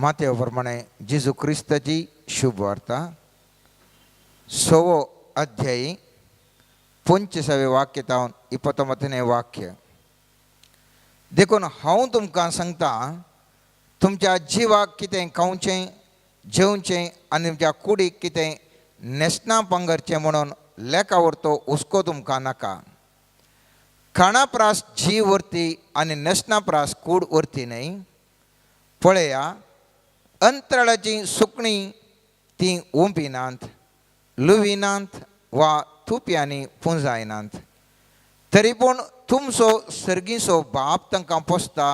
मातेप्रमाणे जेजू ख्रिस्ताची शुभ वार्ता 6 अध्याय 25 वाक्यातावन 29 वाक्य. देखून हांव तुमकां सांगता, तुमच्या जिवाक कितें खावचें जेवचें आनी तुमच्या कुडीक कितें नेसना पांगरचें म्हणून लेका व्हरतो हुस्को तुमकां नाका. खाणा प्रास जीव व्हरती आनी नेसना प्रास कूड व्हरती न्हय. पळया, अंतराळाची सुकणीं तीं ओंपिनात, लुविनात वा तुप्यांनी पुंजायनात, तरी पूण तुमचो सर्गीचो बाप तांकां पोसता.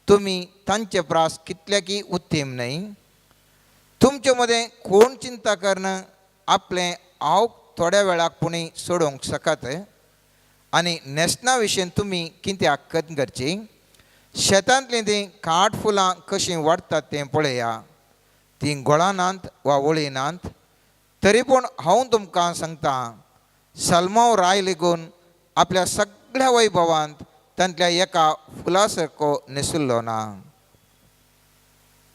तुमी तांचे प्रास कितल्याकी उत्तीम न्हय. तुमचे मदें कोण चिंता करना आपलें हांव थोड्या वेळाक पुणी सोडूंक सकात आनी नेसना विशयी तुमी कित्याक कत करची. शेतांतलीं तीं काट फुलां कशीं वाडटात तें पळया. तीं गोळानात वा वळिनात, तरी पूण हांव तुमकां सांगता, सलमांव राय लेगून आपल्या सगळ्या वैभवांत तांतल्या एका फुला सारको न्हेसुल्लो ना.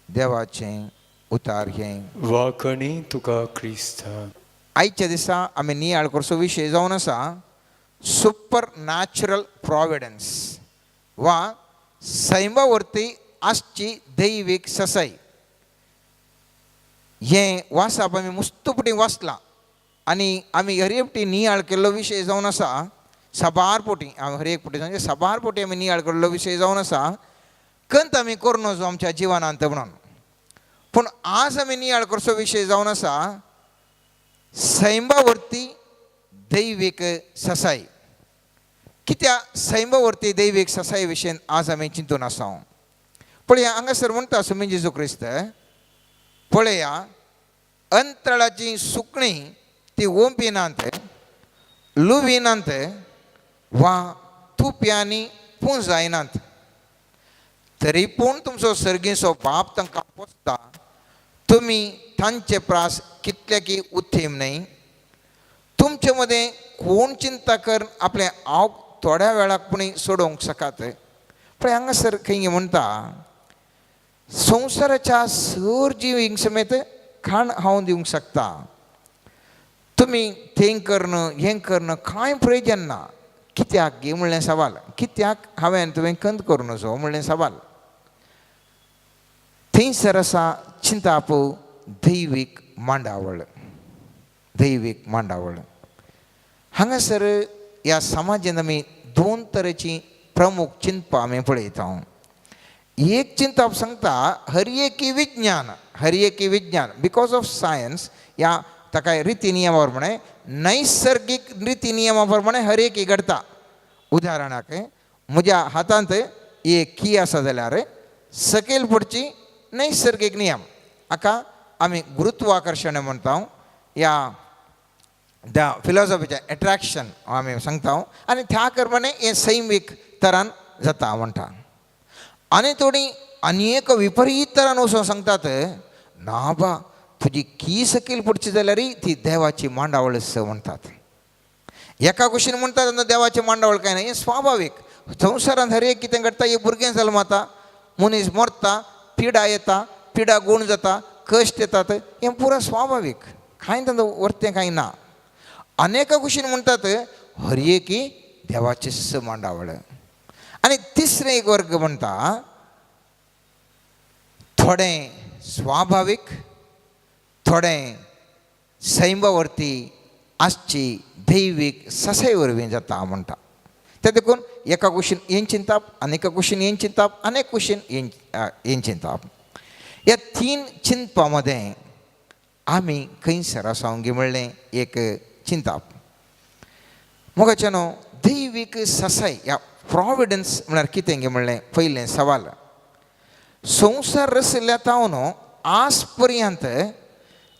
देवाचें उतार हें. वाकणी तुका क्रिस्त. आयच्या दिसा आमी नियाळ करचो विशय जावन आसा सुपर नॅचरल प्रॉविडन्स वा सैमावर्ती आसची दैवीक ससाई. हें वाचप आमी मुस्तुपटी वाचलां आनी आमी हर एकटी नियाळ केल्लो विशय जावन आसा. सबार पोटी हर एक पोटी म्हणजे सबार पोटी आमी नियाळ केल्लो विशय जावन आसा कंत आमी करूं नजो आमच्या जिवनांत म्हणून. पूण आज आमी नियाळ करचो विशय जावन आसा सैमावर्ती दैवीक ससाई. कित्या सैमावर्ती दैवीक ससाई विशयी आज आमी चिंतून आसा. पळया, हांगासर म्हणटा सुमी जेजू क्रिस्त, पळया, अंतराळाची सुकणीं ती ओंपिनात, लुविनात वा तुप्यांनी पुंजायनात, तरी पूण तुमचो सर्गीचो बाप तांकां पोसता. तुमी तांचे प्रास कितल्याकी उत्तीम न्हय. तुमचे मदें कोण चिंता कर आपलें हांव थोड्या वेळाक पुणी सोडूंक सकात. पण हांगासर खंय म्हणटा संवसाराच्या सर जिवींक समेत खाण हांव दिवंक शकता. तुमी तें करन हें करन कांय प्रयोजन ना. कित्याक गे म्हणलें सवाल. कित्याक हांवें तुवें कंत करूं नजो म्हणलें सवाल. थंयसर आसा चिंताप दैवीक मांडावळ. दैवीक मांडावळ. हांगासर ह्या समाजांत आमी 2 तरेची प्रमुख चिंतपां आमी पळयता. एक चिंतप सांगता हरएकी विज्ञान. हरएकी विज्ञान बिकॉज ऑफ सायन्स ह्या ताका रिती नियमा प्रमाणे नैसर्गिक रिती नियमा प्रमाणे हरएकी घडटा. उदाहरणाक म्हज्या हातांत एक की आसा जाल्यार सकयल पडची नैसर्गिक नियम हाका आमी गुरुत्वाकर्शण म्हणटा. ह्या द फिलॉसॉफीचें एट्रॅक्शन आमी सांगता आनी त्या प्रमाणे हें सैमीक तरान जाता म्हणटा. आनी थोडी आनीक विपरीत तरान वचून सांगतात, ना बा तुजी की सकयल पडची जाल्यार ती देवाची मांडावळ म्हणटात. एका कुशीन म्हणटात देवाची मांडावळ कांय ना. हें स्वाभावीक. संवसारांत हर एक कितें घडटा, एक भुरगें जल्मता, मनीस मरता, पिडा येता, पिडा गूण जाता, कश्ट येतात, हें पुरो स्वाभावीक. कांय तांकां वर्तें कांय ना. अनेका कुशीन म्हणटात हरएकी देवाची मांडावळ. आनी तिसरें एक वर्ग म्हणटा थोडें स्वाभावीक, थोडें सैमावर्ती आसची दैवीक ससाई वरवीं जाता म्हणटा. ते देखून एका कुशीन हें चिंतप, आनीक कुशीन हें चिंतप, आनीक कुशीन हें चिंतप. ह्या 3 चिंतपां मदें आमी खंयसर आसांगे म्हणलें एक चिंतप. मोगाच्यानो दैवीक ससाई ह्या प्रॉविडन्स म्हळ्यार कितें गे म्हणलें पयलें सवाल. संवसार रचल्या तावन आज पर्यंत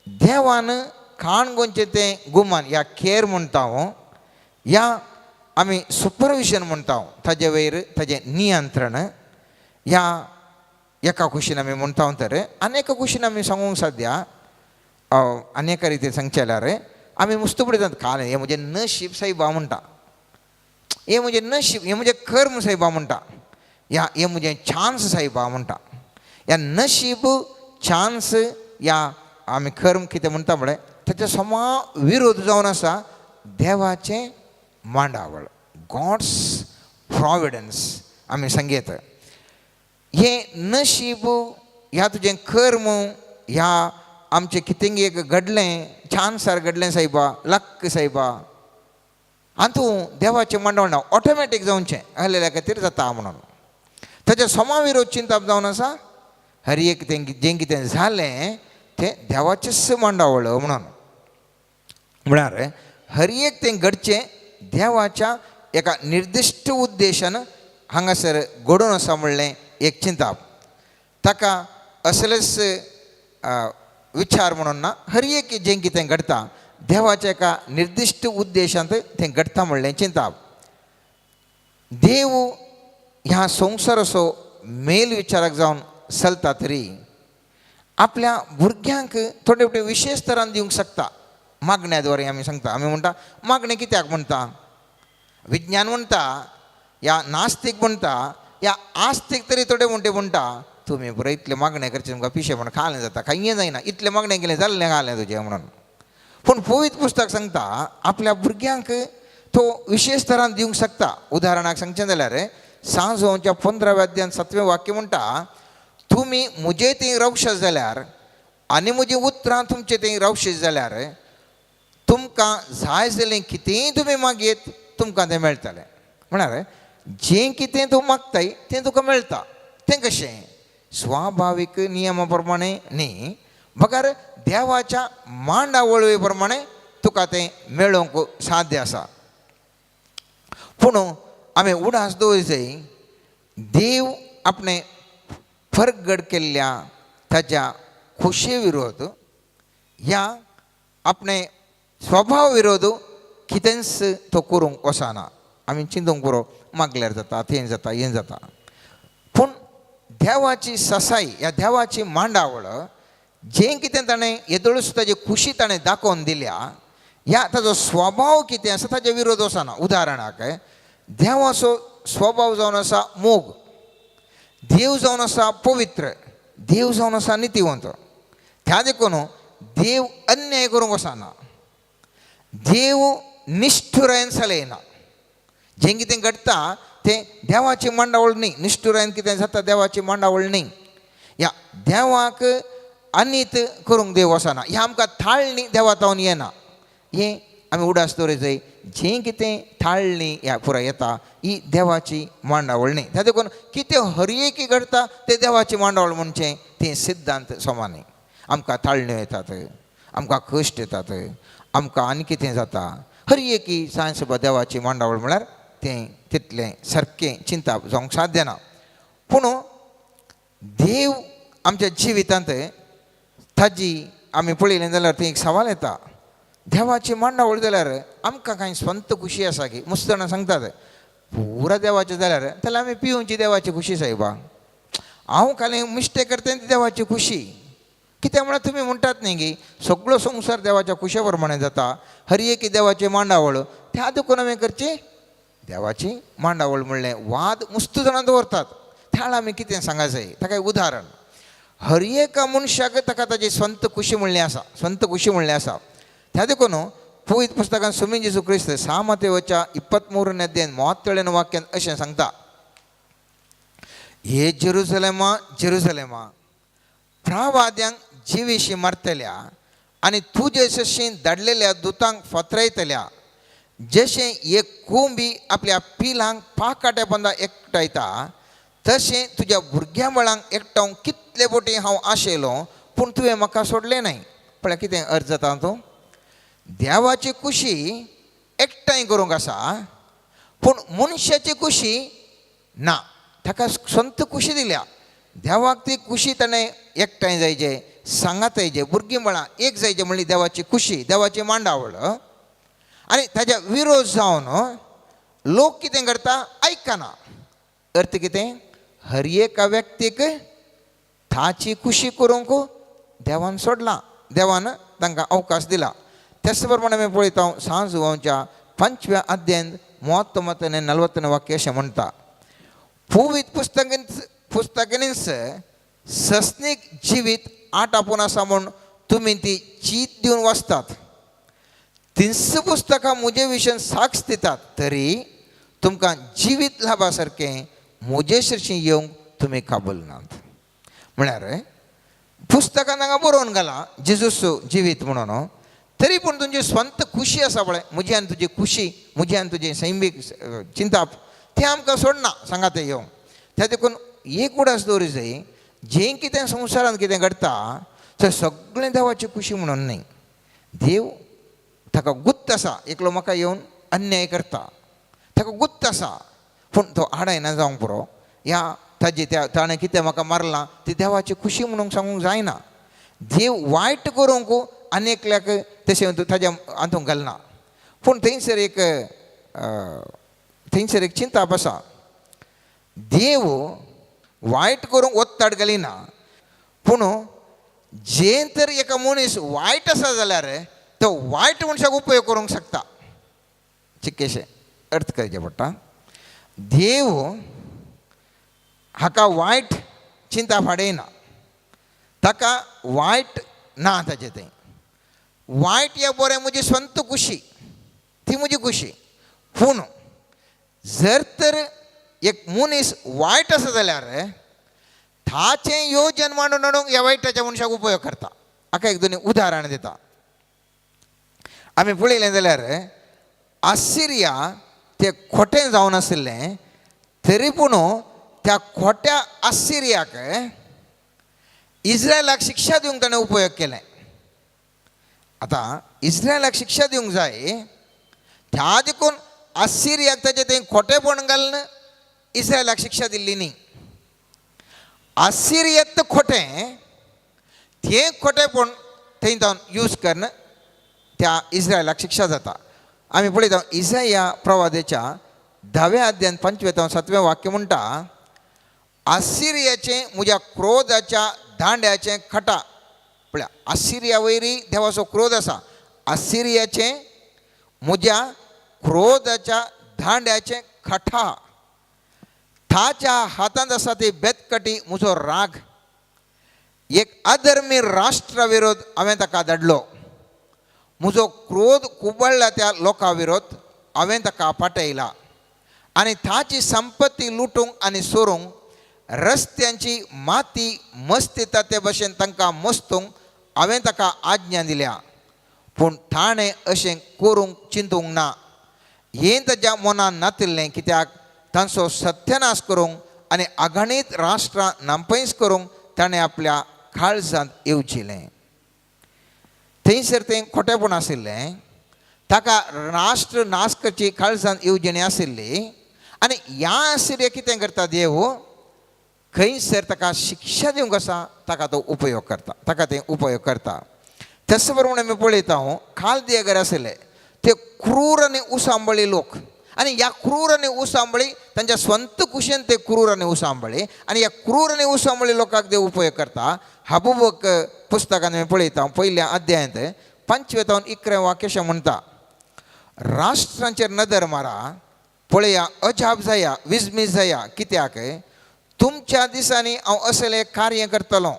देवान काणगोंचें तें गुमान ह्या केर म्हणटा ह्या आमी सुपरविजन म्हणटा ताजे वयर ताजें नियंत्रण ह्या एका कुशीन आमी म्हणटा. तर अनेक कुशीन आमी सांगूंक साध्या अनेक रितीन सांगचें जाल्यार आमी मुस्तुपडी जाता काल हें म्हजें नशीब सायबा म्हणटा, हें म्हजें नशीब, हें म्हजें कर्म सायबा म्हणटा, या हें म्हजें चान्स सायबा म्हणटा. ह्या नशीब चान्स या आमी कर्म कितें म्हणटा म्हळ्यार ताच्या समा विरोध जावन आसा देवाचें मांडावळ, गॉड्स प्रॉविडन्स. आमी सांगेत हे नशीब ह्या तुजें कर्म ह्या आमचें कितें एक घडलें, छानसार घडलें सायबा, लक सायबा, हातूं देवाचें मांडावळ ना, ऑटोमॅटीक जावचें आहलेल्या खातीर जाता म्हणून. ताच्या समाविरोध चिंतप जावन आसा हर एक जें कितें जालें तें देवाचेंच मांडावळ म्हणून. म्हळ्यार हर एक तें घडचें देवाच्या एका निर्दिश्ट उद्देशान हांगासर घडोवन आसा म्हणलें एक चिंतप. ताका असलेच विचार म्हणून ना, हर एक जें कितें घडटा देवाच्या एका निर्दिश्ट उद्देशांत तें घडटा म्हणलें चिंतप. देव ह्या संवसाराचो मेल विचारक जावन चलता तरी आपल्या भुरग्यांक थोडे थोडे विशेष तरान दिवंक शकता. मागण्या द्वारे आमी सांगता, आमी म्हणटा मागणें कित्याक म्हणटा, विज्ञान म्हणटा या नास्तीक म्हणटा या आस्तीक तरी थोडे म्हणटा तुमी बरें इतले मागणें करचे तुमकां पिशे म्हणून खालें जाता, कांय जायना, इतलें मागणें केलें जाल्लें खालें तुजें म्हणून. पूण पवित्र पुस्तक सांगता आपल्या भुरग्यांक तो विशेष तरान दिवंक शकता. उदाहरणाक सांगचें जाल्यार सांजोवच्या 15व्या अध्यायान 7वें वाक्य म्हणटा, तुमी म्हजे थंय रावशात जाल्यार आनी म्हजीं उतरां तुमचे थंय रावशीत जाल्यार तुमकां जाय जालें कितेंय तुमी मागयेत तुमकां तें मेळटलें. म्हळ्यार जें कितें तूं मागताय तें तुका मेळटा. तें कशें? स्वाभावीक नियमा प्रमाणे न्ही, बगर देवाच्या मांडावळी प्रमाणे तुका तें मेळोवंक साध्य आसा. पूण आमी उडास दवरचें, देव आपणे परगट केल्ल्या ताच्या खुशे विरोध ह्या आपणे स्वभाव विरोध कितेंच तो करूंक वचना. आमी चिंतूंक पुरो मागल्यार जाता, तें जाता, हें जाता. पूण देवाची ससाई ह्या देवाची मांडावळ जें कितें ताणें येदोळूच ताची खुशी ताणें दाखोवन दिल्या, ह्या ताजो स्वभाव कितें आसा ताचे विरोध वचना. उदाहरणाक देवाचो स्वभाव जावन आसा मोग, देव जावन आसा पवित्र, देव जावन आसा नितीवंत. त्या देखून देव अन्याय करूंक वचना, देव निश्ठुरायेन चलयना. जें कितें घडटा तें देवाची मांडावळ न्ही, निश्ठुरायेन कितें जाता देवाची मांडावळ न्ही. ह्या देवाक अनित करूंक देव वचना, ह्या आमकां थाळणी देवा तावन येना. हें आमी उडास दवरचें, जें कितें थाळणी ह्या पुराय येता ही देवाची मांडावळ न्ही. त्या देखून कितें हर एकी घडटा तें देवाची मांडावळ म्हणचें तें सिद्धांत समान. आमकां थाळण्यो येतात, आमकां कश्ट येतात, आमकां आनी कितें जाता, हर एकी सांज सुद्दां देवाची मांडावळ म्हळ्यार तें तितलें सारकें चिंतप जावंक साध्य ना. पूण देव आमच्या जिवितांत ताजी आमी पळयलें जाल्यार थंय एक सवाल येता, देवाची मांडावळ जाल्यार आमकां कांय स्वंत खुशी आसा की? मुस्तरां सांगतात पुरा देवाचें जाल्यार आमी पिवूंची देवाची खुशी सायबा, हांव खाली मिस्टेक करता ती देवाची खुशी. कित्याक म्हळ्यार तुमी म्हणटात न्ही की सगळो संवसार देवाच्या खुशे प्रमाणे जाता, हर एक देवाची मांडावळ, त्या देखून आमी करची देवाची मांडावळ म्हणलें वाद मुस्त जाणां दवरतात. त्या आमी कितें सांगा जाय ताका उदाहरण, हर एका मनशाक ताका ताची स्वंत खुशी म्हणली आसा, स्वंत खुशी म्हणली आसा. त्या देखून पवित्र पुस्तकान स्वामी जेजू क्रिस्त 6 मत्तेवाच्या 23 अध्यायान 43 वाक्यान अशें सांगता, हे जेरुसलेमा जेरुसलेमा, प्रवाद्यांक जिवीशी मारतल्या आनी तुजे जशें धाडलेल्या दुतांक फत्रयतल्या, जशें एक कोंबी आपल्या पिलांक पाकाट्या पंदा एकटायता, तशें तुज्या भुरग्यां बळांक एकटावंक कितले बोटी हांव आशेलो, पूण तुवें म्हाका सोडलें नाय. पळय कितें अर्थ जाता तो. देवाची खुशी एकठांय करूंक आसा, पूण मनशाची खुशी ना, ताका स्वंत खुशी दिल्या. देवाक ती खुशी ताणें एकठांय जायचे, सांगात जायचे, भुरगीं बळां एक जायचे म्हणली देवाची खुशी, देवाची मांडावळ. आनी ताच्या विरोध जावन लोक कितें करता आयकना. अर्थ कितें? हर एका व्यक्तीक ताची खुशी करूंक देवान सोडला, देवान तांकां अवकाश दिला. त्याच प्रमाणे आमी पळयता सांजोवाच्या 5व्या अध्यायान 39 आनी 40 वाक्य अशें म्हणटा, पवित्र पुस्तकांनीच ससनीक जिवीत 8 आपूण आसा म्हूण तुमी ती चीत दिवन वाचतात, 300 पुस्तकां म्हजे विशयन साक्ष दितात, तरी तुमकां जिवीत लाभा सारकें म्हजे शिरशीं येवंक तुमी काबूल नात. म्हळ्यार पुस्तकां हांगा बरोवन घाला जेजूस जिवीत म्हणून, तरी पूण तुमची स्वंत खुशी आसा पळय, म्हजी आनी तुजी खुशी, म्हजी आनी तुजी सैमीक चिंता, तें आमकां सोडना सांगात येवंक. त्या देखून एक उडास दवरूंक जाय, जें कितें संवसारांत कितें घडटा तें सगळें देवाची खुशी म्हणून न्ही. देव ताका गुत्त आसा एकलो म्हाका येवन अन्याय करता, ताका गुत्त आसा, पूण तो आडायना जावंक पुरो. ह्या ताजे ताणें कितें म्हाका मारलां ती देवाची खुशी म्हणून सांगूंक जायना. देव वायट करूंक आनेकल्याक तशें ताज्या हातूंत घालना. पूण थंयसर एक चिंताप आसा, देव वायट करूंक वत्ताड घालिना, पूण जें तर एका मनीस वायट आसा जाल्यार तो वायट मनशाक उपयोग करूंक शकता. चिक्केशें अर्थ करचें पडटा. देव हाका वायट चिंता फाडयना, ताका वायट ना ताचे थंय. वायट या बरें म्हजी स्वंत खुशी, ती म्हजी खुशी. पूण जर तर एक मनीस वायट आसा जाल्यार ताचें योजन मांडून हाडूंक ह्या वायटाच्या मनशाक उपयोग करता. हाका एक दोन उदाहरण दिता. आमी पळयलें जाल्यार आसिरिया तें खोटें जावन आशिल्लें, तरी पूण त्या खोट्या आसिरियाक इस्रायलाक शिक्षा दिवंक ताणें उपयोग केलें. आतां इस्रायलाक शिक्षा दिवंक जाय, त्या देखून आसिरियाक ताचें थंय खोटेपण घालून इस्रायलाक शिक्षा दिल्ली न्ही. आसिरियाक खोटें, तें खोटेपण थंय जावन यूज करून त्या इस्रायलाक शिक्षा जाता. आमी पळयता इसाया प्रवादेच्या 10व्या अध्यायान 5वें ते 7वें वाक्य म्हणटा, आसिरियाचें म्हज्या क्रोधाच्या दांड्याचें खटा. पळया, आसिरिया वयरी देवाचो क्रोध आसा. आसिरियाचें म्हज्या क्रोधाच्या दांड्याचें खटा, ताच्या हातांत आसा ती बेतकटी म्हजो राग. एक अधर्मी राष्ट्रा विरोध हांवें ताका धाडलो, म्हजो क्रोध कुबळ्ळा त्या लोकां विरोध हांवें ताका पाटयला. आनी ताची संपत्ती लुटूंक आनी सोरूंक, रस्त्यांची माती मस्तिता ते भशेन तांकां मस्तूंक हांवें ताका आज्ञा दिल्या. पूण ताणें अशें करूंक चिंतूंक ना. हें ताच्या मनान नातिल्लें, कित्याक तांचो सत्यानाश करूंक आनी अगणीत राष्ट्रां नांपयस करूंक ताणें आपल्या काळजांत येवजिलें. थंयसर तें खोटेपण आशिल्लें, ताका राष्ट्र नाश करची काळजांत येवजणी आशिल्ली. आनी ह्या आसिरिया कितें करता देव, खंयसर ताका शिक्षा दिवंक आसा ताका तो उपयोग करता, ताका तें उपयोग करता. तशे प्रमाणे आमी पळयता कालदियागर आशिल्ले ते क्रूर आनी उसांबळी लोक. आनी ह्या क्रूर आनी उसांबळी तांच्या स्वंत कुशेन ते क्रूर आनी उसांबळी, आनी ह्या क्रूर आनी उसांबळी लोकांक देव उपयोग करता. हबूबक पुस्तकान आमी पळयता 1व्या अध्यायांत 5वें ते 11वें वाक्य अशें म्हणटा, राष्ट्रांचेर नदर मारा, पळया अजाप जाया, विजमीत जाया, कित्याक तुमच्या दिसांनी हांव असलें कार्य करतलो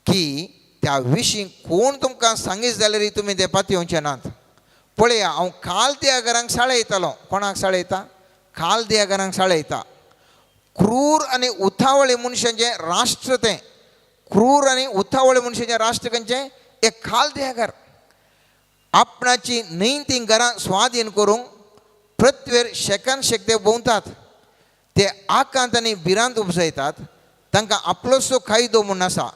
की त्या विशीं कोण तुमकां सांगीत जाल्यार तुमी तें पातयेवचे नात. पळया हांव कालदियागरांक साळयतलो. कोणाक साळयता? कालदियागरांक साळयता. क्रूर आनी उतावळे मनशांचें राष्ट्र तें. क्रूर आनी उतावळे मनशाचें राष्ट्र खंयचें? एक कालदियागर. आपणाची न्हय तीं घरां स्वाधीन करूंक पृथ्वीर शेकान शेक ते भोंवतात. ते आकांत आनी भिरांत उपजयतात. तांकां आपलोसो कायदो म्हूण आसा,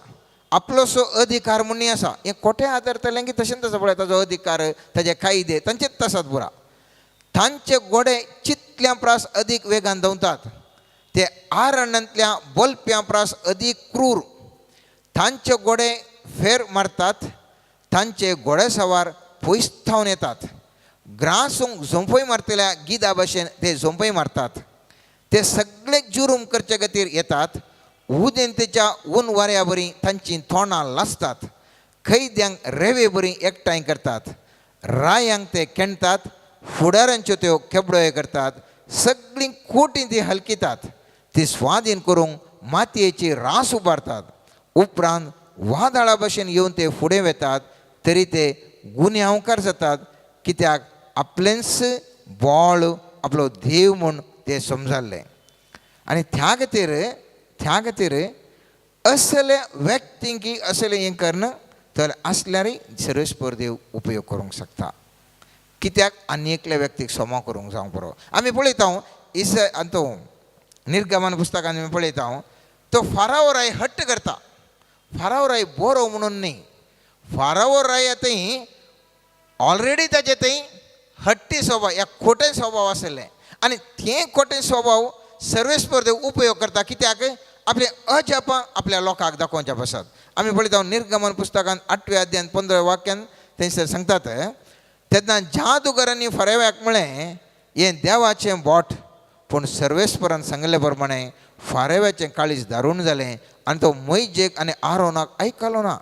आपलोसो अधिकार म्हणून आसा. हें खोटें आदरतलें की तशें तसो पळय, ताजो अधिकार, ताजे कायदे तांचेच आसात पुरा. तांचे घोडे चितल्या प्रास अदीक वेगान धांवतात. ते आरण्यांतल्या बोलप्या प्रास अदीक क्रूर. तांचे घोडे फेर मारतात, तांचे घोडे सवार पयस्तावन येतात. ग्रासूंक झोंपय मारतल्या गिदा भशेन ते झोंपय मारतात. ते सगळे जुरूम करचे खातीर येतात. उदेंतेच्या ऊन वाऱ्या बरी तांची तोंडां लासतात. खैद्यांक रेवे बरी एकठांय करतात. रायांक ते केणतात. फुडाऱ्यांच्यो त्यो केबडोय करतात. सगळीं कोटी ती हलकितात. ती स्वाधीन करूंक मातयेची रास उबारतात. उपरांत वादळा भशेन येवन ते फुडें वेतात तरी ते गुन्यांवकार जातात, कित्याक आपलेंच बोळ आपलो देव म्हूण ते समजल्ले. आनी त्या खातीर असले व्यक्तींक असलें हें करना तर असल्यारय सर्वेस्पर देव उपयोग करूंक शकता. कित्याक आनी एकल्या व्यक्तीक सोमो करूंक जावंक बरो. आमी पळयता तो निर्गमन पुस्तकान आमी पळयता तो फाराव राय हट्ट करता. फाराव राय बरो म्हणून न्ही, फाराव राय थंय ऑलरेडी ताचे थंय हट्टी स्वभाव या खोटे स्वभाव आसले आनी ते खोटे स्वभाव सर्वेस्पर देव उपयोग करता. कित्याक आपले अजापां आपल्या लोकांक दाखोवच्या बसत. आमी पळयता निर्गमन पुस्तकान 8व्या अध्यायान 15व्या वाक्यान थंयसर सांगतात, तेन्ना जादूगरांनी फाराव्याक म्हळें हें देवाचें बोट. पूण सर्वेस्परान सांगले प्रमाणे फाराव्याचें काळीज दारूण जालें आनी तो मोइजेक आनी आरोनाक आयकलो ना.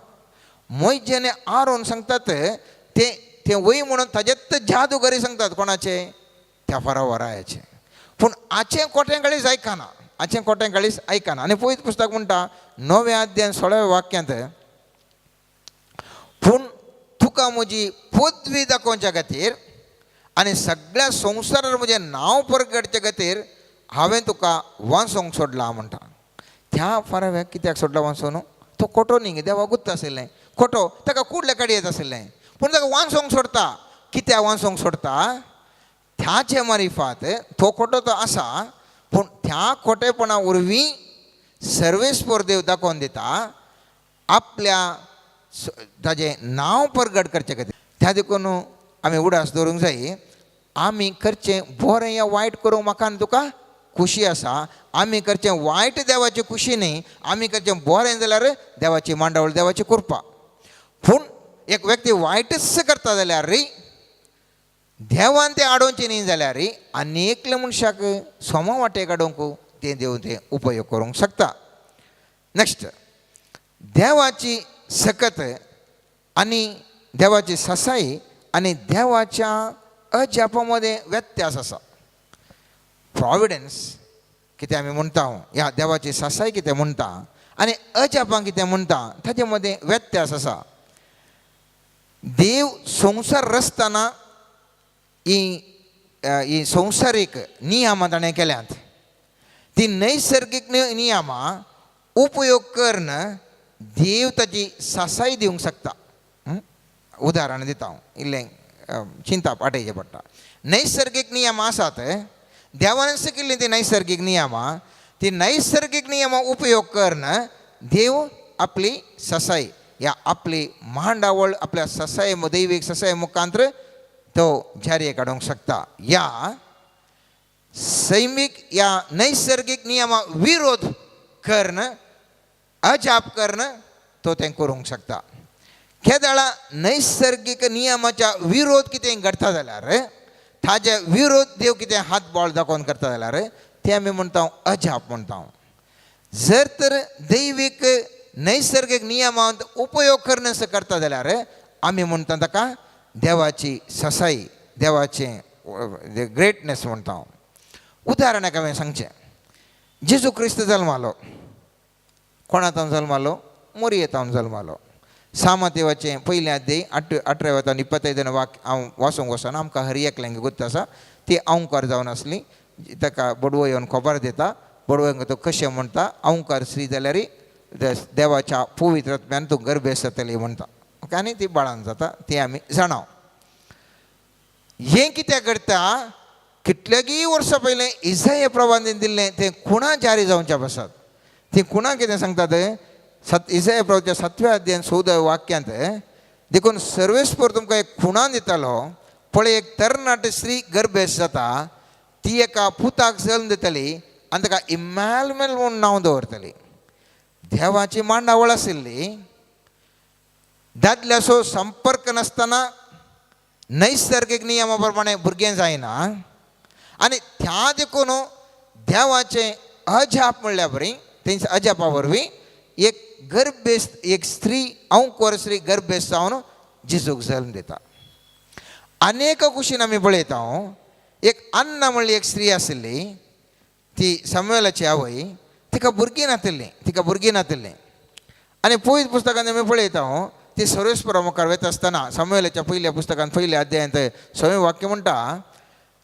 मोइजे आनी आरोन सांगतात ते वय म्हणून ताजेच जादूगरी सांगतात कोणाचे, त्या फाराव रायाचे. पूण आचें कोटें काळीज आयकना, आचें कोटें काळीज आयकना. आनी पयत पुस्तक म्हणटा 9व्या अध्यायान 16व्या वाक्यांत, पूण तुका म्हजी पदवी दाखोवच्या खातीर आनी सगळ्या संवसारार म्हजें नांव परगटचे खातीर हांवें तुका वांसोंक सोडला म्हणटा. त्या फाराव्याक कित्याक सोडला वांसोन? तो खोटो न्ही, देवा गुत्त आशिल्लें. खोटो ताका कुडले काडी येत आशिल्लें, पूण ताका वांसोंक सोडता. कित्याक वांसोंक सोडता? त्याचे मारिफात तो खोटो तो आसा, पूण त्या खोटेपणा वरवीं सर्वेस्पर देव दाखोवन दिता आपल्या ताजें नांव परगट करचे खातीर. त्या देखून आमी उडास दवरूंक जाय, आमी करचें बरें या वायट करूंक म्हाका आनी तुका खुशी आसा. आमी करचें वायट देवाची खुशी न्ही, आमी करचें बरें जाल्यार देवाची मांडावळ, देवाची कृपा. पूण एक व्यक्ती वायटच करता जाल्यार देवान तें आडोवचें न्ही जाल्यार आनी एकल्या मनशाक सोमो वाटेक आडोवंक तें देव तें उपयोग करूंक शकता. नेक्स्ट, देवाची सकत आनी देवाची ससाई आनी देवाच्या अजापा मदें व्यत्यास आसा. प्रॉविडन्स कितें आमी म्हणटा, ह्या देवाची ससाई कितें म्हणटा आनी अजापां कितें म्हणटा, ताचे मदें व्यत्यास आसा. देव संवसार रचतना ही संवसारीक नियमां ताणें केल्यांत. ती नैसर्गीक नियमां उपयोग करून देव ताची ससाई दिवंक शकता. उदाहरण दिता हांव, इल्लें चिंता पाटयचें पडटा. नैसर्गीक नियमां आसात, देवान शिकिल्लीं ती नैसर्गीक नियमां, ती नैसर्गीक नियमां उपयोग करून देव आपली ससाई या आपली मांडावळ आपल्या ससाई दैवीक ससाई मुखांतर तो जारयेक हाडूंक शकता. या सैमीक या नैसर्गीक नियमा विरोध करून अजाप करून तो तें करूंक शकता. केदाळा नैसर्गीक नियमाच्या विरोध कितें घडटा जाल्यार, ताजे विरोध देव कितें हात बोळ दाखोवन करता जाल्यार तें आमी म्हणटा अजाप म्हणटा. जर तर दैवीक नैसर्गीक नियमांत उपयोग करून असं करता जाल्यार आमी म्हणटा ताका देवाची ससाई, देवाचें ग्रेटनेस म्हणटा. उदाहरणाक हांवें सांगचें, जेजू क्रिस्त जल्मालो. कोणातावन जल्मालो? मोरयेतावन जल्मालो. सामातेवाचें पयलें अध्याय 18वें 25 वाक्य हांव वाचूंक वचना, आमकां हर एकल्यांक गुर्त आसा. ती अवंकार जावन आसली, ताका बडवो येवन खबर दिता. बडवोंक तो कशें म्हणटा, अवंकार स्त्री जाल्यार देवाच्या पवित्रत्म्यान तूं गर्भेस जातली म्हणटा. ओके, आनी ती बाळान जाता, ती आमी जाणाव. हें कितें करता? कितल्यागी वर्सां पयलें इसाया प्रवादीन दिल्लें तें खुणां जारी जावच्या बसत. ती खुणां कितें सांगतात? इसाया प्रवाच्या 7व्या अध्यायान 14व्या वाक्यांत, देखून सर्वेस्पर तुमकां एक खुणां दितालो. पळय, एक तरणाट स्त्री गर्भेस जाता, ती एका पुताक जल्म दितली आनी ताका इम्मॅन्युएल म्हूण नांव दवरतली. देवाची मांडावळ आशिल्ली, दादल्याचो संपर्क नासतना नैसर्गीक नियमा प्रमाणे भुरगें जायना. आनी त्या देखून देवाचें अजाप म्हणल्या बरी, थंय अजापा वरवीं एक गर्भेस, एक स्त्री अवंकार स्त्री गर्भेस जावन जेजूक जल्म दिता. अनेक कुशीन आमी पळयता, एक अन्ना म्हणली एक स्त्री आशिल्ली, ती सामुएलाची आवय. तिका भुरगीं नातिल्लीं. आणि पवित्र पुस्तकान आमी पळयता ती सर्वेस्परा मुखार वता आसतना सामुएलाच्या पयल्या पुस्तकान पयल्या अध्यायांत 6वें वाक्य म्हणटा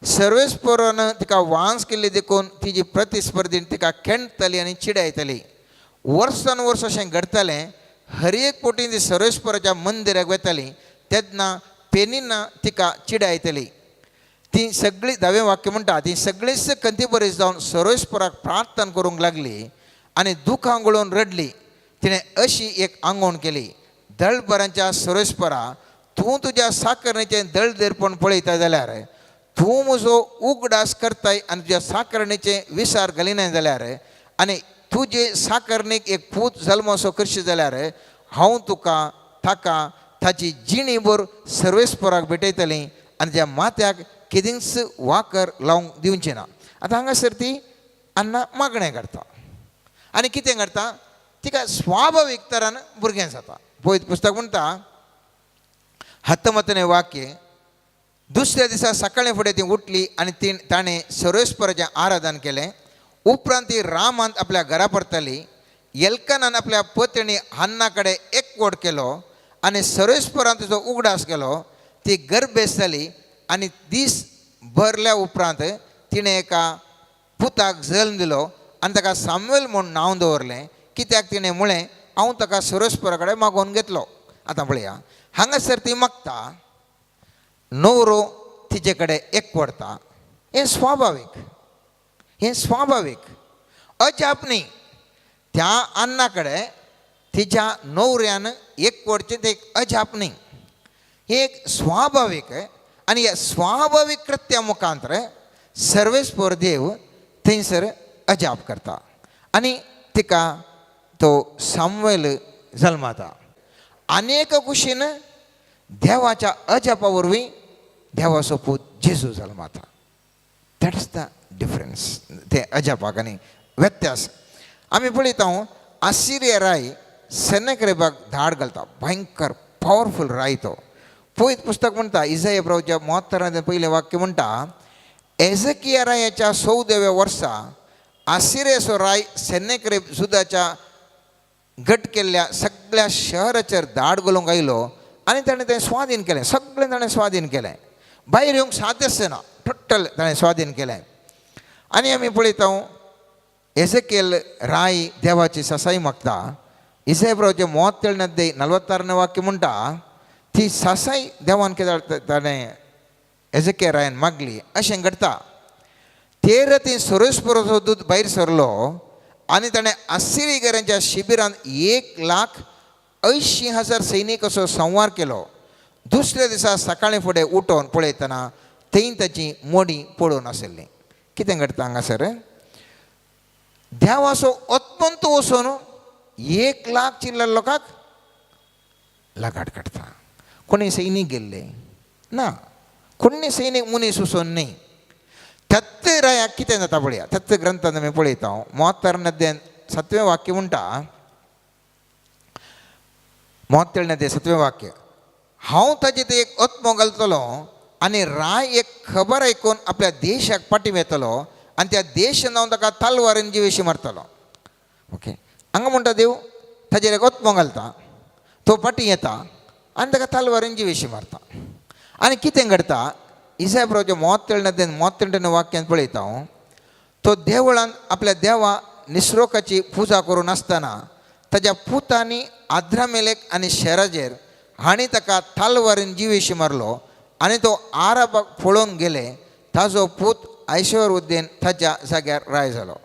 सर्वेस्परान तिका वांस केल्ली देखून तिजी प्रतिस्पर्धी तिका खेणटली आनी चिडायतली. वर्सान वर्स अशें घडतालें. हर एक पोटी ती सर्वेस्पराच्या मंदिराक वताली तेन्ना पेनिना तिका चिडायतली. ती सगळी 10वें वाक्य म्हणटा ती सगळीच कंती जावन सर्वेस्पराक प्रार्थना करूंक लागली आनी दुखां गळून रडली. तिणें अशी एक आंगवण केली, दळभरांच्या सर्वेस्परा, तूं तुज्या साकरणेचें दळदेरपण पळयता जाल्यार, तूं म्हजो उगडास करताय आनी तुज्या साकरणेचें विसार घालिनाय जाल्यार, आनी तुजे साकरणेक एक पूत जल्म असो करशी जाल्यार हांव तुका ताका ताची जिणीभर सर्वेस्पराक भेटयतलीं आनी त्या माथ्याक केदींच वाकर लावंक दिवचें ना. आतां हांगासर ती अन्ना मागणें करता आनी कितें करता तिका स्वाभावीक तरान भुरगें जाता. पळयत पुस्तक म्हणटा 19वें वाक्य, दुसऱ्या दिसा सकाळीं फुडें ती उठली आनी ताणें सर्वेस्पराचें आराधन केलें. उपरांत ती रामांत आपल्या घरा परतली. एल्कानान आपल्या पत्नी हन्ना कडेन एकवट केलो आनी सर्वेस्परान तिचो उगडास केलो. ती गर्भेस जाली आनी दीस भरल्या उपरांत तिणें एका पुताक जल्म दिलो आनी ताका सामुएल म्हूण नांव दवरलें, कित्याक तिणें म्हळें हांव ताका सर्वेस्परा कडेन मागोवन घेतलो. आतां पळया, हांगासर ती मागता, न्हवरो तिचे कडेन एकवडता. हें स्वाभावीक, हें स्वाभावीक. अजाप न्ही. त्या अन्ना कडेन तिच्या न्हवऱ्यान एकवडचें तें एक अजाप न्ही, हें एक स्वाभावीक. आनी ह्या स्वाभावीक कृत्या मुखांतर सर्वेस्पर देव थंयसर अजाप करता आनी तिका तो सामुएल जल्माता. अनेक कुशीन देवाच्या अजापा वरवीं देवाचो पूत जेजू जल्माता. That's the difference. ते अजापाक आनी व्यत्यास. आमी पळयता आसिरिया राय सेनेक्रेबाक धाड घालता. भयंकर पॉवरफूल राय तो. पळयत पुस्तक म्हणटा इसाया प्रभूच्या 73वें पयलें वाक्य म्हणटा, एझेकिया रायाच्या 14व्या वर्सा आसिरियाचो राय सेनेक्रेब जुदाच्या गट केल्ल्या सगळ्या शहराचेर धाड घालूंक आयलो आनी ताणें तें स्वाधीन केलें. सगळें ताणें स्वाधीन केलें. भायर येवंक साध्यच ना. टोटल ताणें स्वाधीन केलें. आनी आमी पळयता एझेकियेल राय देवाची ससाई मागता. इसाया प्रभूचे 43वें अध्याय 46वें वाक्य म्हणटा ती ससाई देवान कितें ताणें एझेकिया रायान मागली. अशें घडता. तेर ती सर्वेस्पराचो दूत भायर सरलो आनी ताणें आसिरियेरांच्या शिबिरांत 1,80,000 सैनिकांचो संवार केलो. दुसऱ्या दिसा सकाळीं फुडें उठोवन पळयतना थंय ताची मोडी पडून आशिल्ली. कितें घडटा हांगासर? देवाचो अत्मंत वचून 1,00,000 चिल्लर लोकांक लगाट काडटा. कोणी सैनीक गेल्ले ना, कोणी सैनीक मनीस वचून न्ही. त्याच रायाक कितें जाता पळया. त्याच ग्रंथांत आमी पळयता 73वें अध्याय 7वें वाक्य म्हणटा, 73वें अध्याय 7वें वाक्य, हांव ताजे ते एक आत्मो घालतलो आनी राय एक खबर आयकून आपल्या देशाक पाटी येतलो आनी त्या देशान हांव ताका तलवारीन जिवेशी मारतलो. ओके, हांगा म्हणटा देव ताजेर एक आत्मो घालता, तो पाटी येता आनी ताका तलवारीन जिवेशी मारता. आनी कितें घडटा? इसाया प्रभूच्या 43वें अध्याय 38वें वाक्यांत पळयता तो देवळांत आपल्या देवा निसरोकाची पुजा करून आसतना ताच्या पुतांनी आद्रामेलेक आनी शेराजेर हांणी ताका तलवारीन जिवेशी मारलो आनी तो आराबाक पळोवन गेले. ताजो पूत ऐश्वर्योद्दीन ताच्या जाग्यार राय जालो.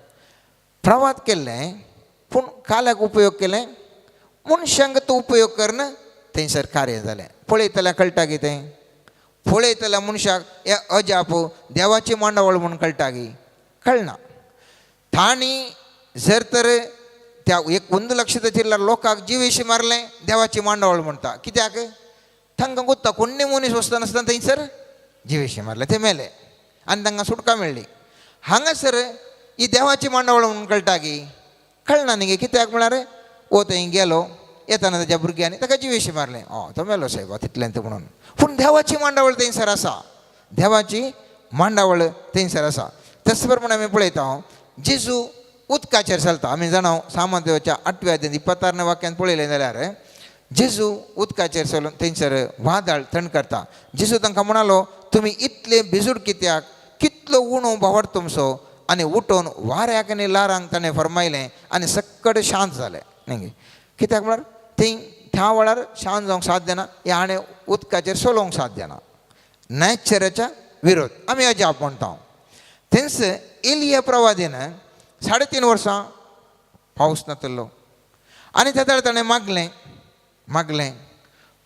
प्रवाद केल्लें पूण काल्याक उपयोग केलें, मनशांक तो उपयोग करना, थंयसर कार्य जालें. पळयतल्यार कळटा कितें? पळयतल्या मनशाक हे अजाप देवाची मांडावळ म्हणून कळटा की कळना. तांणी जर तर त्या 1,00,000 चिल्लर लोकांक जिवेशी मारलें देवाची मांडावळ म्हणटा. कित्याक? तांकां गुत्ता कोण्णी मनीस वचनासतना थंयसर जिवेशी मारले, ते मेले आनी तांकां सुटका मेळ्ळी. हांगासर ही देवाची मांडावळ म्हणून कळटा की कळना न्ही. कित्याक म्हळ्यार थंय गेलो, येताना ताच्या भुरग्यांनी ताका जिवेशी मारलें. तो मेलो सायबा तितल्यांत म्हणून. पूण देवाची मांडावळ थंयसर आसा. देवाची मांडावळ थंयसर आसा. तेच प्रमाणे आमी पळयता जेजू उदकाचेर चलता. आमी जाणां सामंत देवाच्या 8व्या अध्यायान 26 वाक्यान पळयलें जाल्यार जेजू उदकाचेर चलून थंयसर वादळ थंड करता. जेजू तांकां म्हणालो, तुमी इतले बिजूड कित्याक, कितलो उणो भावार्थ तुमचो. आनी उठोवन वाऱ्याक आनी लारांक ताणें फरमायलें आनी सक्कड शांत जालें. न्ही कित्याक म्हळ्यार त्या वेळार शांत जावंक साध्य ना, हे हाणें उदकाचेर चलोवंक साध्य ना. नॅचराच्या विरोध आमी अजाप म्हणटा. थंयच एलिया प्रवादीन 3.5 वर्सां पावस नासलो आनी त्या ताणें मागलें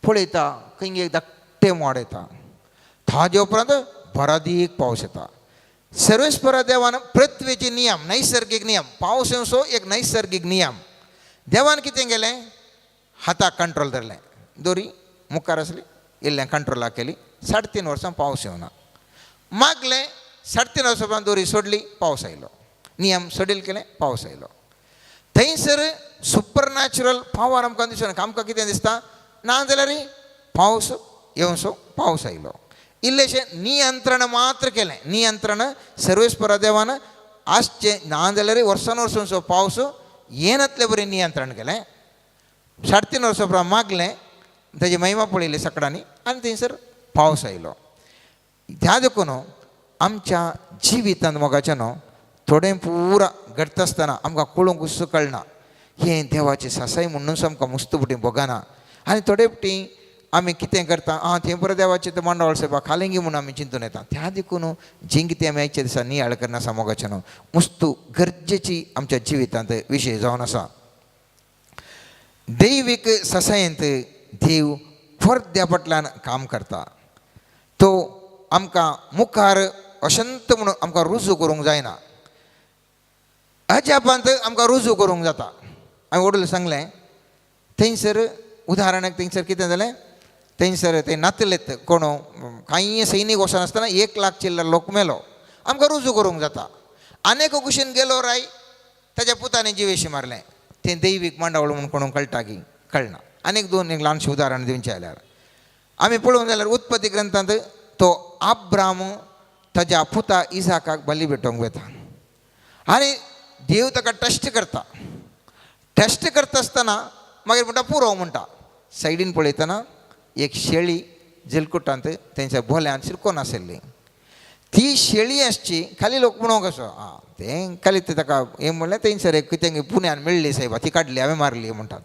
पळयता खंय एक धाकटें मोड येता. ताजे उपरांत बरादीक पावस येता. सर्वेस्परा देवान पृथ्वीचे नियम, नैसर्गीक नियम, पावस येवचो एक नैसर्गीक नियम. देवान कितें केलें, हाताक कंट्रोल धरलें. दोरी मुखार आसली, इल्लें कंट्रोलाक केली. 3.5 वर्सां पावस येवना. मागलें 3.5 वर्सां उपरांत दोरी सोडली, पावस आयलो. नियम सडील केलें, पावस आयलो. थंयसर सुपर नॅचरल पावर आमकां दिसना. आमकां कितें दिसता, ना जाल्यार पावस येवचो, पावस आयलो. इल्लेशें नियंत्रण मात्र केलें. नियंत्रण सर्वेस्परा देवान आसचें ना जाल्यार वर्सान वर्सांचो पावस येनातलें बरें नियंत्रण केलें. 3.5 वर्सां उपरांत मागलें, ताजी महिमा पळयली सकाळांनी आनी थंयसर पावस आयलो. ह्या देखून आमच्या जिवितांत मोगाचें न्हू थोडें पुरा घडटा आसतना आमकां कळूंक सुद्दां कळना. हें देवाची सासाय म्हणून आमकां मुस्तुबटी भोगना. आनी थोडे फावटी आमी कितें करता, थंय बरें देवाचें तें मांडावळ सेवा खालेंगी म्हणून आमी चिंतून येता. त्या देखून जें कितें आमी आयच्या दिसा नियाळ करनासा मोगाचें न्हू मुस्तू गरजेची आमच्या जिवितांत विशय जावन आसा. दैवीक ससायेंत देव परद्या फाटल्यान काम करता. तो आमकां मुखार अशंत म्हणून आमकां रुजू करूंक जायना, अजापांत आमकां रुजू करूंक जाता. हांवें वडूल सांगलें थंयसर उदाहरणाक थंयसर कितें जालें, थंयसर ते नातलेत कोण कांय सैनीक वचनासतना 1 लाख चिल्लर लोक मेलो. आमकां रुजू करूंक जाता. आनेक कुशीन गेलो राय, ताच्या पुतांनी जिवेशी मारलें. तें दैवीक मांडावळ म्हणून कोणाक कळटा की कळना. आनीक 2 ल्हानशीं उदाहरण दिवचें जाल्यार आमी पळोवंक जाल्यार उत्पत्ती ग्रंथांत तो अब्राम ताच्या पुता इसाकाक बली भेटोवंक वता आनी देव ताका टेस्ट करता. टेस्ट करता आसतना मागीर म्हणटा पुरो म्हणटा. सायडीन पळयतना एक शेळी जलकुटांत तेंच्या भोल्यान शिरकोन आशिल्ली. ती शेळी आसची खाली लोक म्हणूंक कसो तें खाली ताका हें म्हणलें थंयसर एक कितें पुण्यान मेळ्ळी सायबा, ती काडली हांवें मारली म्हणटात.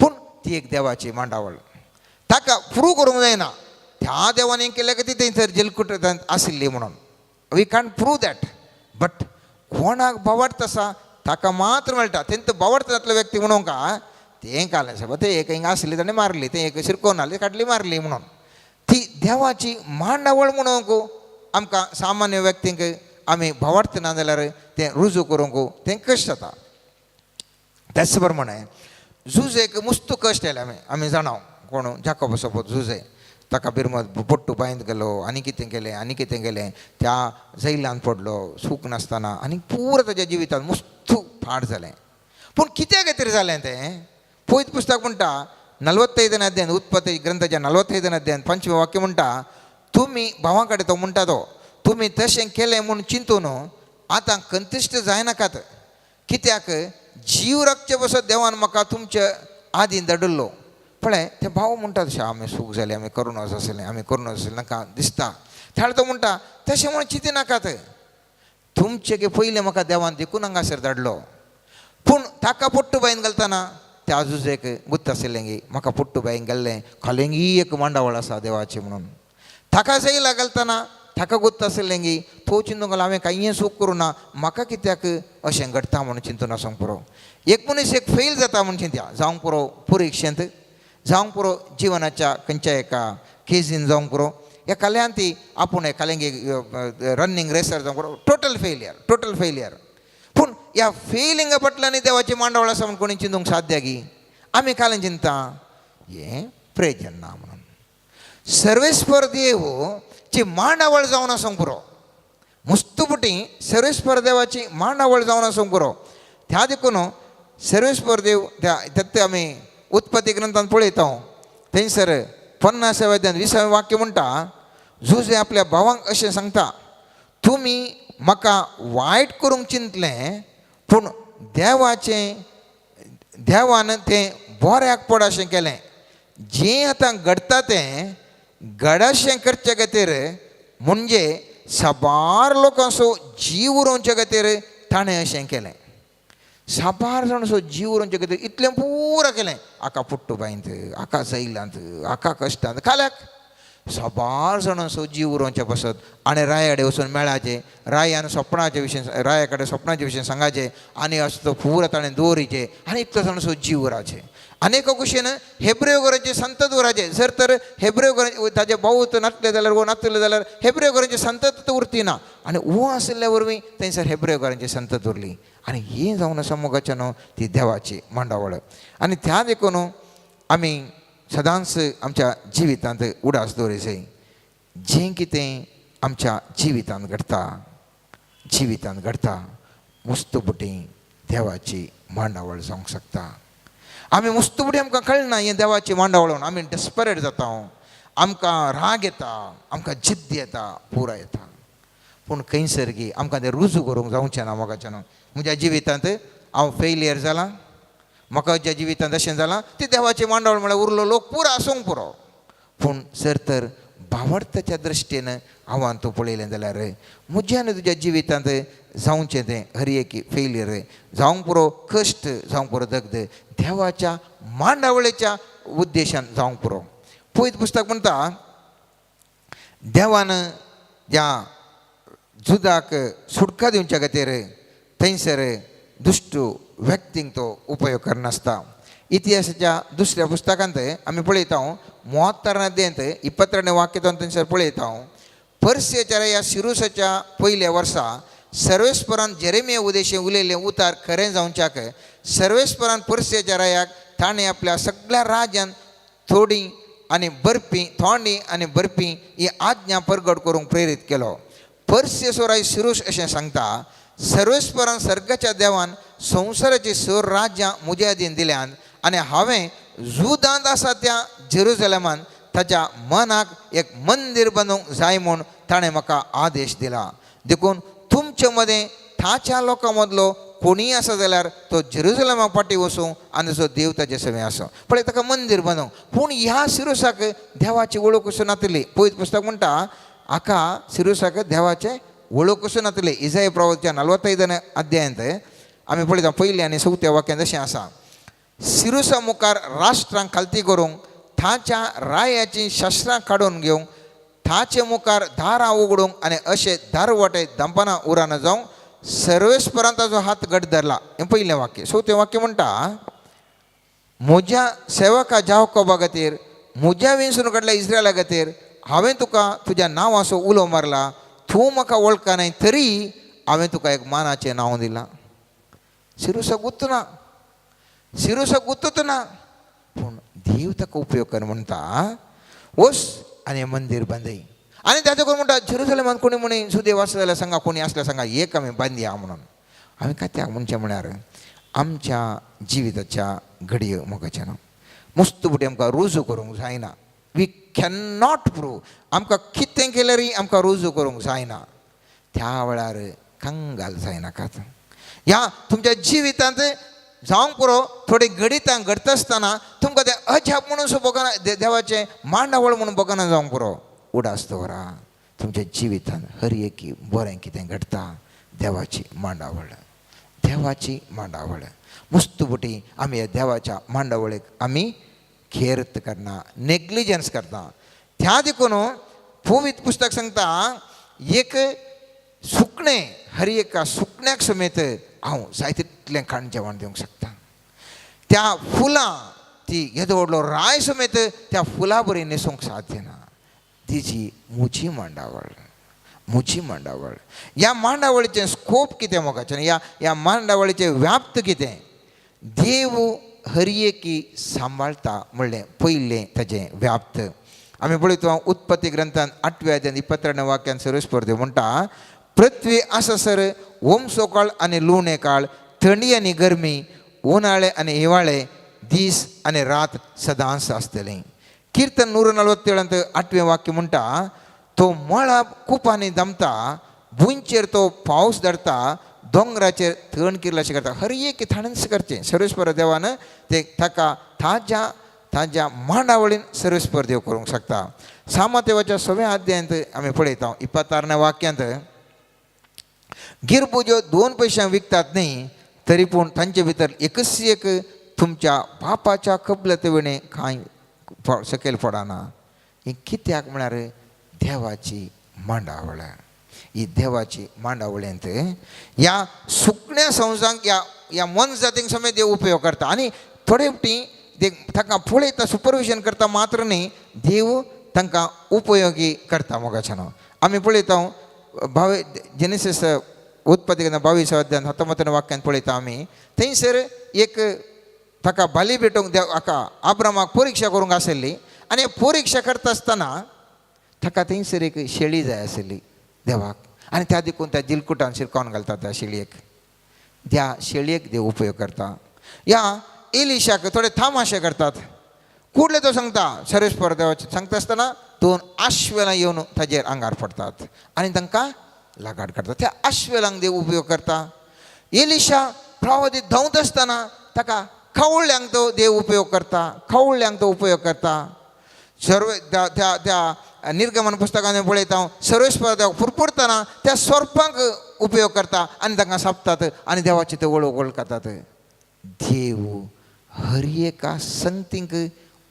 पूण ती एक देवाची मांडावळ, ताका प्रूव करूंक जायना त्या देवान हें केलें की ती थंयसर जलकुटांत आशिल्ली म्हणून. We can't prove that. But कोणाक बावडत आसा ताका मात्र मेळटा. तेंत बावडत जातलो व्यक्ती म्हणूंक तें कालें सायबा तें एक हिंगा आशिल्ली ताणें मारली, तें एक शिरकोन आसली काडली मारली म्हणून. ती देवाची मांडावळ म्हणूंक आमकां सामान्य व्यक्तींक आमी भावार्थ ना जाल्यार तें रुजू करूंक तें कश्ट जाता. त्याच प्रमाणे झुजेक मुस्तू कश्ट येयले आमी जाणां. कोण जाकोब सोबत झुजे, ताका बिरमत पोट्टू बायंत गेलो, आनी कितें केलें त्या जैलांत पडलो सूख नासतना आनी पुरो ताच्या जिवितांत मुस्तू फाट जालें. पूण कित्या खातीर जालें तें पयत पुस्तक म्हणटा 45 अध्यायान उत्पत्ती ग्रंथाच्या 45 अध्यायान 5वें वाक्य म्हणटा, तुमी भावां कडेन तो म्हणटा तो तुमी तशें केलें म्हूण चिंतून आतां कंतिश्ट जायनाकात. कित्याक जीव रक्षे बसत देवान म्हाका तुमच्या आदीं धाडिल्लो. पळय ते भाव म्हणटा तशें आमी सूख जालें, आमी करूं आसलें, नाका दिसता. त्या तो म्हणटा तशें म्हूण चिंती नाकात. तुमचे गे पयलें म्हाका देवान देखून हांगासर धाडलो. पूण ताका पोट्टू बायन घालतना त्या झुजेक गुत्त आशिल्लें गी म्हाका पोट्टू बायन गेल्लें खालेंगी एक मांडावळ आसा देवाची म्हणून. ताका जैला घालतना ताका गुत्त आशिल्लें गी तो चिंतूंक लागलो हांवें कांय सूख करूं ना, म्हाका कित्याक अशें घडटा म्हणून चिंतून आसूंक पुरो. एक मनीस एक फेल जाता म्हणून चिंत्या जावंक पुरो परिक्षेंत, जावंक पुरो जिवनाच्या खंयच्या एका केजीन जावंक पुरो. एकाल्यान ती आपूण एकालेंगी रनिंग रेसर जावंक पुरो. Total failure. पूण ह्या फेलिंगा फाटल्यान देवाची मांडावळ आसा म्हूण कोणी चिंतूंक साध्य गी. आमी कालें चिंता हें प्रेजन ना म्हणून. सर्वेस्पर देव ची मांडावळ जावन आसूंक पुरो. मुस्तुपुटी सर्वेस्पर देवाची मांडावळ जावन आसूंक पुरो. त्या देखून सर्वेस्पर देव त्या आमी उत्पत्ती ग्रंथांत पळयता थंयसर 50व्या अध्यायान 20वें वाक्य म्हणटा, झुजे आपल्या भावांक अशें सांगता, तुमी म्हाका वायट करूंक चिंतलें पूण देवान तें बऱ्याक पड अशें केलें. जें आतां घडटा तें घडशें करचे खातीर म्हणजे साबार लोकांचो जीव उरोवचे खातीर ताणें अशें केलें. साबार जाणांचो जीव उरोवचे खातीर इतलें पुरां केलें. हाका पुट्टुबायंत, हाका जैलांत, हाका कश्टांत, खाल्याक साबार जाणांचो जीव उरोवचे पासत आनी राया कडेन वचून मेळाचें, राया कडेन स्वप्नाचे विशयी सांगाचें आनी असो तो पुरो ताणें दवरिचें आनी इतलो जाणांचो जीव उरचें. आनी एका कुशीन हेब्रेव घराचें संतत उरचें. जर तर हेब्रेव घर ताजे भाऊ नासले जाल्यार वो नासले जाल्यार हेब्रेव घराचें संतत उरती ना. आनी वो आशिल्ल्या वरवीं थंयसर हेब्रेव घरांची संतत उरली. आनी ही जावन आसा मोगाच्या न्हू ती देवाची मांडावळ. आनी त्या देखून आमी सदांच आमच्या जिवितांत उडास दवरूंक जाय. जें कितें आमच्या जिवितांत घडटा मुस्तबुटी देवाची मांडावळ जावंक शकता. आमी मुस्तबुटी आमकां कळना हें देवाची मांडावळ म्हणून आमी डेस्परेट जाता, आमकां राग येता, आमकां जिद्द येता, पुराय येता. पूण खंयसर गी आमकां तें रुजू करूंक जावचें ना. मोगाचें न्हू म्हज्या जिवितांत हांव फेलियर जालां, म्हाका ज्या जिवितांत अशें जालां ती देवाची मांडावळ म्हळ्यार उरलो लोक पुरो आसूंक पुरो. पूण जर तर भावार्थाच्या दृश्टीन हांवान तूं पळयलें जाल्यार म्हज्यान तुज्या जिवितांत जावचें तें हर एक फेलियर जावंक पुरो, कश्ट जावंक पुरो, दगद देवाच्या मांडावळेच्या उद्देशान जावंक पुरो. पयत पुस्तक म्हणटा देवान ज्या जुदाक सुटका दिवच्या खातीर थंयसर दुश्ट व्यक्तींक तो उपयोग करनासता. इतिहासाच्या दुसऱ्या पुस्तकांत आमी पळयता 73 अध्यायांत 22 वाक्यांत थंयसर पळयता पर्सियाच्या ह्या सिरुसाच्या पयल्या वर्सा सर्वेस्परान जेरेमिया उदेशें उलयलें उतार खरें जावच्याक सर्वेस्परान पर्सियाच्या रायाक ताणें आपल्या सगळ्या राज्यान थोडी आनी बरपी ही आज्ञा परगट करूंक प्रेरीत केलो. पर्सियाचो राय सिरूस अशें सांगता, सर्वेस्परान सर्गाच्या देवान संवसाराची 6 राज्यां म्हज्या अधीन दिल्यान आनी हांवें जुदांत आसा त्या जेरुसलेमान ताच्या मनाक एक मंदीर बांदूंक जाय म्हूण ताणें म्हाका आदेश दिला. देखून तुमचे मदें ताच्या लोकां मदलो कोणीय आसा जाल्यार तो जेरुसलेमा फाटीं वचूं आनी जो देव ताचे सवे आसा. पळय ताका मंदीर बांदूंक. पूण ह्या सिरुसाक देवाची वळख कशी नातली. पयत पुस्तक म्हणटा हाका सिरुसाक देवाचें वळख कशी नातली. इसाया प्रवक्त्या 45 अध्यायांत आमी पळयता 1 आनी 4 वाक्यांत अशें आसा, सिरुसा मुखार राष्ट्रांक खालती करूंक ताच्या रायाची शस्त्रां काडून घेवंक ताचे मुखार दारां उगडूंक आनी अशें दारवटे दंपनां उरान जावंक सर्वेस्परान ताचो हात घट धरला. हें पयलें वाक्य. 4 वाक्य म्हणटा म्हज्या सेवका जाकोबा खातीर, म्हज्या वेंचून काडल्या इस्रायला खातीर हांवें तुका तुज्या नांवाचो उलो मारला. तूं म्हाका वळखा न्हय तरी हांवें तुका एक मानाचें नांव दिलां. सिरुसाक गुर्तूच ना. पूण देव ताका उपयोग कर म्हणटा वस आनी मंदीर बांदय. आनी ताचे करून म्हणटा जेरुसलेमान कोणी म्हणी सुदेव आसले जाल्यार सांगा, कोणी आसल्यार सांगा, एक आमी बांदया म्हणून. हांवें कात्याक म्हणचें म्हळ्यार आमच्या जिविताच्या घडये मोगाच्या न्हू मुस्तबुटी आमकां रुजू करूंक जायना. We can not prove. आमकां कितें केल्यारय आमकां रुजू करूंक जायना. त्या वेळार कंगाल जायनाकात. ह्या तुमच्या जिवितांत जावंक पुरो थोडे घडीतां घडता आसतना तुमकां तें अजाप म्हणून बगना, देवाचें मांडावळ म्हणून बगना जावंक पुरो. उडास दवरा. तुमच्या जिवितांत हर एक बरें कितें घडटा देवाची मांडावळ. मुस्तबुटी आमी ह्या देवाच्या मांडावळेक आमी खेर्त करना, नेग्लिजन्स करता. त्या देखून पवित्र पुस्तक सांगता एक सुकणें, हर एका सुकण्याक समेत हांव जाय तितलें खाण जेवण दिवंक शकता. त्या फुलां ती येदो व्हडलो राय समेत त्या फुलां बरी न्हेसूंक साध्य ना. तिची म्हजी मांडावळ. ह्या मांडावळीचें स्कोप कितें मोगाचें, ह्या मांडावळीचें व्याप्त कितें. देव हर एकी सांबाळटा म्हणलें पयलें ताजें व्याप्त. आमी पळयता उत्पत्ती ग्रंथांत 8 अध्याय 22 वाक्यांत सर्वेस्पर देव म्हणटा पृथ्वी आसासर ओमसोकाळ आनी लुणे काळ, थंडी आनी गरमी, उनाळे आनी हिवाळे, दीस आनी रात सदांच आसतलें. कीर्तन 147 8वें वाक्य म्हणटा तो मळब कुपांनी दमता, भुंयचेर तो पावस धरता, दोंगराचेर थंड किरला अशें करता हर एक थंडच करचें सर्वेस्पर देवान ते ताका ताज्या मांडावळीन सर्वेस्पर देव करूंक शकता. सामर्थ्यवाच्या 6व्या अध्यायांत आमी पळयता 26व्या वाक्यांत गिरपुज्यो 2 पयशांक विकतात न्ही तरी पूण तांचे भितर एकच एक तुमच्या बापाच्या कबलते विणे कांय सकयल पडना. ही कित्याक म्हळ्यार देवाची मांडावळ. ही देवाची मांडावळ्यांत ह्या सुकण्या संवसारांक ह्या मन जातींक समेत देव उपयोग करता. आनी थोडे फावटी ताका पळयता सुपरविजन करता मात्र न्ही देव तांकां उपयोगी करता. मोगाच्यान आमी पळयता जेनेसीस उत्पत्ती 22व्या अध्यायान 19व्या वाक्यांत पळयता आमी थंयसर एक ताका बाली भेटोवंक देव हाका आब्रामाक परिक्षा करूंक आसली आनी परिक्षा करता आसतना ताका थंयसर एक शेळी जाय आसली देवाक आनी त्या देखून त्या जिलकुटान शिरकावन घालता त्या शेळयेक. त्या शेळयेक देव उपयोग करता. ह्या एलिशाक थोडे थामाशे करतात. कुडले तो सांगता सर्वेस्पर देवाचे सांगता आसतना 2 आश्वेलां येवन ताजेर आंगार पडटात आनी तांकां लागाड करतात. त्या आश्वेलांक देव उपयोग करता. एलिशा प्रवादीत धांवता आसतना ताका खवळ्यांक तो देव उपयोग करता. खवळ्यांक तो उपयोग करता. सर्व त्या निर्गमन पुस्तकान पळयता सर्वेस्पर देव पुरपुरतना त्या सर्पांक उपयोग करता आनी तांकां सापतात आनी देवाची ते वळख करतात. देव हर एका संगतींक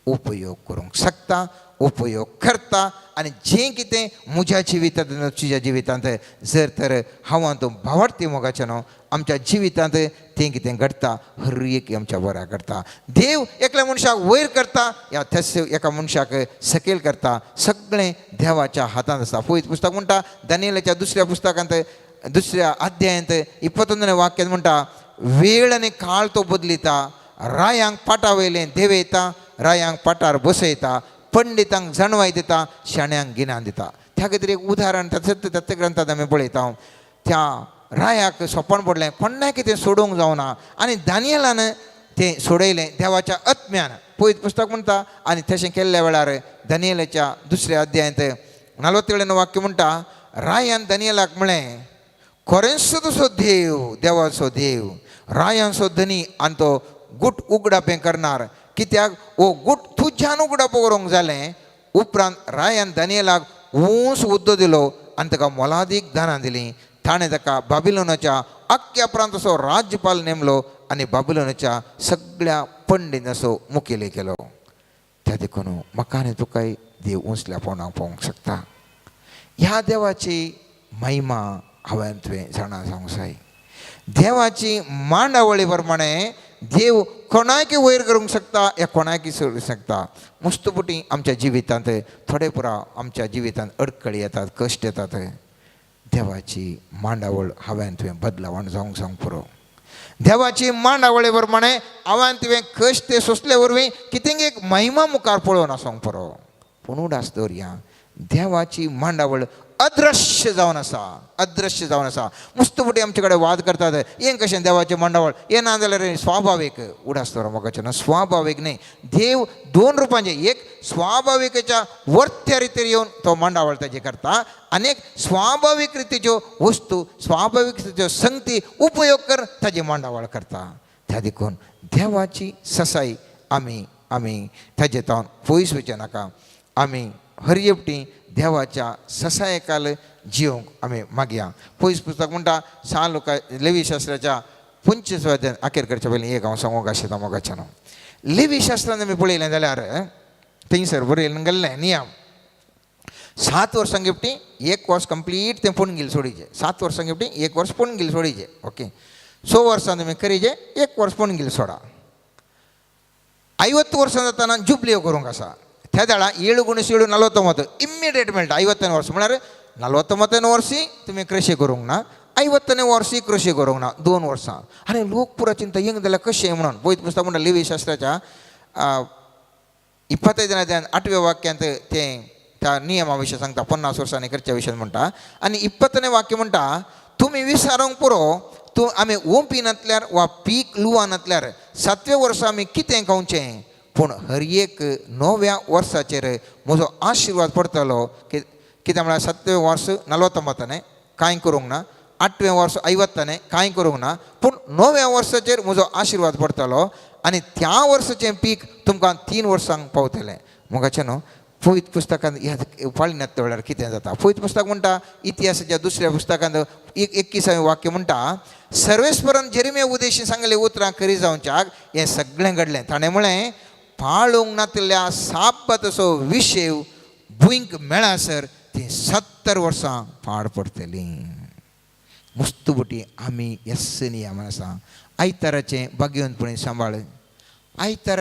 उपयोग करूंक शकता, उपयोग करता. आनी जें कितें म्हज्या जिवितांत तुज्या जिवितांत जर तर हांव तूं भावार्थी मोगाचें न्हू आमच्या जिवितांत तें कितें घडटा हर एक आमच्या बऱ्या करता. देव एकल्या मनशाक वयर करता या थस एका मनशाक सकयल करता. सगळें देवाच्या हातांत आसता. पळयत पुस्तक म्हणटा दानियेलाच्या 2ऱ्या पुस्तकांत 2ऱ्या अध्यायांत 21व्या वाक्यांत म्हणटा वेळ आनी काळ तो बदलिता. रायांक पाटा वयलें देवयता, रायांक पाटार बसयता, पंडितांक जाणवाय दिता, शाण्यांक गिन्यान दिता. त्या खातीर एक उदाहरण सत्य ग्रंथांत आमी पळयता. त्या रायाक सोपण पडलें कोणाय कितें सोडूंक जावना आनी दानियेलान तें सोडयलें देवाच्या आत्म्यान. पळयत पुस्तक म्हणटा आनी तशें केल्ल्या वेळार दानियेलाच्या 2ऱ्या अध्यायांत 47वें वाक्य म्हणटा रायान दानियेलाक म्हळें खरेंच तुजो देव देवाचो देव रायांचो धनी आनी तो गूट उगडापें करणार. कित्याक वो गूट तुज्यान उगडाप करूंक जालें. उपरांत रायान दानियेलाक ऊंच हुद्दो दिलो आनी ताका मोलादीक दानां दिलीं. ताणें ताका बाबिलोनाच्या आख्ख्या प्रांताचो राज्यपाल नेमलो आनी बाबिलोनाच्या सगळ्या पंडिताचो मुखेली केलो. त्या देखून म्हाका आनी तुकाय देव उंचल्या पोंडाक पळोवंक शकता. ह्या देवाची महिमा हांवें तुवें जाणा जावंक जाय. देवाची मांडावळी प्रमाणे देव कोणायकी वयर करूंक शकता या कोणायकी सोडूंक शकता. मुस्तपुटी आमच्या जिवितांत थोडे पुरा आमच्या जिवितांत अडखळी येतात, कश्ट येतात. देवाची मांडावळ हांवें तुवें बदलावण जावंक सांग पुरो. देवाची मांडावळे प्रमाणे हांवें तुवें कश्ट ते सोंसले वरवीं कितें एक महिमा मुखार पळोवन आसूंक पुरो. पूण उडास दवरया देवाची मांडावळ अदृश्य जावन आसा, अदृश्य जावन आसा. मुस्तपुटी आमचे कडेन वाद करतात हें कशें देवाचें मांडावळ हें ना जाल्यार स्वाभावीक. उडास दवर म्हाका ना स्वाभावीक न्ही. देव 2 रुपांचे एक स्वाभाविकच्या वर्त्या रितीर येवन तो मांडावळ ताजे करता आनी एक स्वाभावीक रितीच्यो वस्तू स्वाभावीक रितीच्यो संगती उपयोग कर ताजी मांडावळ करता. त्या देखून देवाची ससाई आमी ताजे तावन पयस वयचे नाका. आमी हर एकटी देवाच्या ससायेकाल जिवंक आमी मागया. पयस पुस्तक म्हणटा लेवी शास्त्राच्या 25व्या अध्यायान आखेर करचे पयलीं एक हांव सांगूंक आशिल्लो मोगाचें न्हू. लेवी शास्त्रान आमी पळयलें जाल्यार थंयसर बरयलें गेल्लें नियम 7 वर्सां गिफ्टी 1 वर्स कंप्लीट तें पणगील सोडिचें. 7 वर्सां गिफ्टी 1 वर्स पणगील सोडिचें. ओके 6 वर्सां तुमी करीचें 1 वर्स पणगील सोडा. 50 वर्सां जाताना जुबल्यो करूंक आसा. त्या वेळा 7 × 7 49 इमिडिएट मेळटा. 50वें वर्स म्हळ्यार 49वें वर्सी तुमी कृशी करूंक ना, 50वें वर्सी कृशी करूंक ना, 2 वर्सां. आनी लोक पुरा चिंता येंग जाल्यार कशें म्हणून. पळयत पुस्तक म्हणटा लेवी शास्त्राच्या 25व्या अध्यायान 8व्या वाक्यांत तें त्या नियमा विशीं सांगता 50 वर्सांनी करच्या विशयी म्हणटा. आनी 20वें वाक्य म्हणटा तुमी विचारूंक पुरो आमी ओंपी नातल्यार वा पीक लुवा नातल्यार 7वें वर्सा आमी कितें खावचें. पूण हर एक 9व्या वर्साचेर म्हजो आशिर्वाद पडटलो. कित्याक म्हळ्यार 7वें वर्स 49 कांय करूंक ना, 8वें वर्स 50 कांय करूंक ना, पूण 9व्या वर्साचेर म्हजो आशिर्वाद पडटलो आनी त्या वर्साचें पीक तुमकां 3 वर्सांक पावतलें. मोगाचें न्हू. पवित्र पुस्तकांत ह्या पाळी नासता वेळार कितें जाता. पवित्र पुस्तक म्हणटा, इतिहासाच्या दुसऱ्या पुस्तकांत 21वें वाक्य म्हणटा, सर्वेस्परान जेरेमिया उदेशी सांगलें उतरां खरी जावच्याक हें सगळें घडलें. ताणें म्हळें, पाळूंक नातल्या साब्बाताचो विशय भुंयक मेळासर ती 70 वर्सां पाड पडटलीं. मुस्तुबटी आमी येसनी ह्या मनसा आयताराचें बागेवंतपणी सांबाळ. आयतार